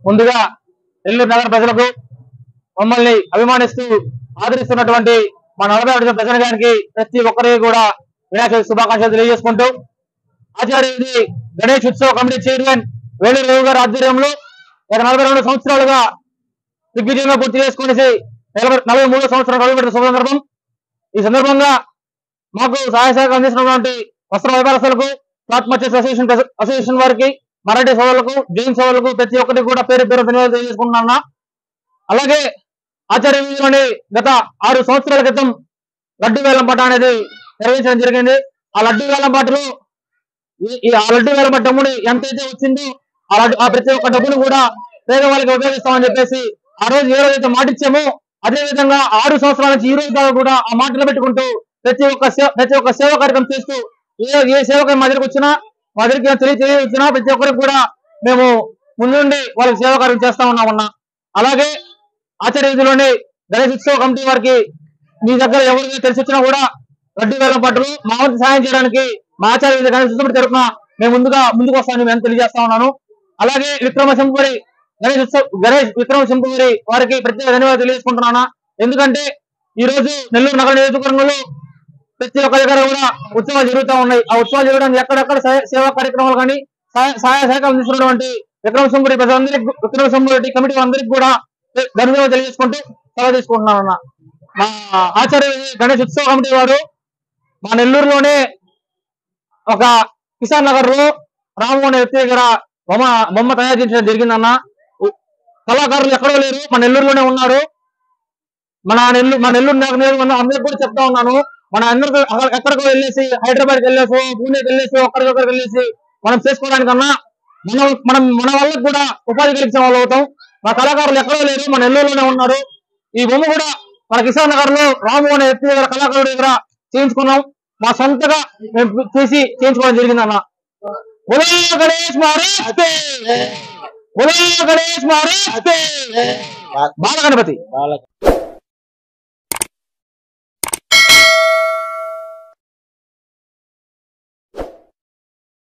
ముందుగా నెల్లూరు నగర ప్రజలకు మమ్మల్ని అభిమానిస్తూ ఆదరిస్తున్నటువంటి మా 40 ప్రజల గారికి ప్రతి ఒక్కరికి కూడా వినాయక శుభాకాంక్షలు తెలియజేసుకుంటూ ఆచార్య గణేష్ ఉత్సవ కమిటీ చైర్మన్ వేలూరు రవి గారి ఆధ్వర్యంలో 42 సంవత్సరాలుగా దిగ్విజయంగా పూర్తి చేసుకునేసి 43వ సంవత్సరం అడుగుపెట్టిన సందర్భం. ఈ సందర్భంగా మాకు సహాయ సహకారం అందిస్తున్నటువంటి వస్త్ర వ్యాపారస్తులకు, క్లాత్ మర్చెంట్స్ అసోసియేషన్ వారికి, మరాఠీ సోదరులకు, జైన్ సోదరులకు ప్రతి ఒక్కరికి కూడా పేరు పేరు ధన్యవాదాలు తెలియజేసుకుంటున్నా. అలాగే ఆచార్య వీధిలోని గత 6 సంవత్సరాల క్రితం లడ్డు వేలం పాట అనేది నిర్వహించడం జరిగింది. ఆ లడ్డు వేలం పాటలో ఆ లడ్డు వేలం పాట డబ్బుని ఎంతైతే వచ్చిందో ఆ ప్రతి ఒక్క డబ్బును కూడా పేదవాళ్ళకి ఉపయోగిస్తామని చెప్పేసి ఆ రోజు ఏ రోజైతే మాట ఇచ్చామో అదే విధంగా 6 సంవత్సరాల నుంచి ఈ రోజు దాకా కూడా ఆ మాటలు పెట్టుకుంటూ ప్రతి ఒక్క సేవా కార్యక్రమం చేస్తూ ఏ సేవకు మా దగ్గరికి వచ్చినా, మా దగ్గరికి తెలియవచ్చినా ప్రతి ఒక్కరికి కూడా మేము ముందుండి వాళ్ళకి సేవా కార్యక్రమం చేస్తా ఉన్నామన్నా. అలాగే ఆచార్య వీధిలోని గణేష్ ఉత్సవ కమిటీ వారికి మీ దగ్గర ఎవరికి తెలిసి వచ్చినా కూడా లడ్డు వేలం పాటలు మా వంతు సాయం చేయడానికి మా ఆచార్య వీధి గణేష్ ఉత్సవం తరఫున మేము ముందుకు వస్తామని మేము తెలియజేస్తా ఉన్నాను. అలాగే విక్రమశంపురి గణేష్ విక్రమశంపురి వారికి ప్రత్యేక ధన్యవాదాలు తెలియజేసుకుంటున్నాను. ఎందుకంటే ఈ రోజు నెల్లూరు నగర నియోజకవర్గంలో ప్రతి ఒక్క దగ్గర కూడా ఉత్సవాలు జరుగుతూ ఉన్నాయి. ఆ ఉత్సవాలు జరగడానికి ఎక్కడెక్కడ సేవా కార్యక్రమాలు కానీ సహాయ సహకారం అందిస్తున్నటువంటి విక్రమశంపురి ప్రజలందరికీ, విక్రమశంపురి కమిటీ అందరికీ కూడా ధన్యవాదాలు తెలియజేసుకుంటూ సెలవు తీసుకుంటున్నానన్న. మా ఆచార్య గణేష్ ఉత్సవ కమిటీ వారు మా నెల్లూరులోనే ఒక కిసాన్ నగర్ లో రాము అనే వ్యక్తి దగ్గర బొమ్మ తయారు చేయించడం జరిగిందన్న. కళాకారులు ఎక్కడో లేరు, మన నెల్లూరులోనే ఉన్నారు. మన నెల్లూరు నగర అందరికి కూడా చెప్తా ఉన్నాను, మన అందరికి ఎక్కడికో వెళ్ళేసి హైదరాబాద్కి వెళ్ళేసి, పూణేకి వెళ్ళేసి, ఒక్కరికొక్కరికి వెళ్ళేసి మనం చేసుకోవడానికన్నా మన వాళ్ళకి కూడా ఉపాధి కలిగించే వాళ్ళు అవుతాం. మా కళాకారులు ఎక్కడో లేరు, మన నెల్లూరులోనే ఉన్నారు. ఈ బొమ్మ కూడా మన కిసాన్ నగర్ లో రాము అనే వ్యక్తి దగ్గర కళాకారుడి దగ్గర చేయించుకున్నాం. మా సొంతగా మేము చూసి చేయించుకోవడం జరిగిందన్న. గణేష్ మహారాజ్, గణేష్ మహారాజ్, బాలగణపతి.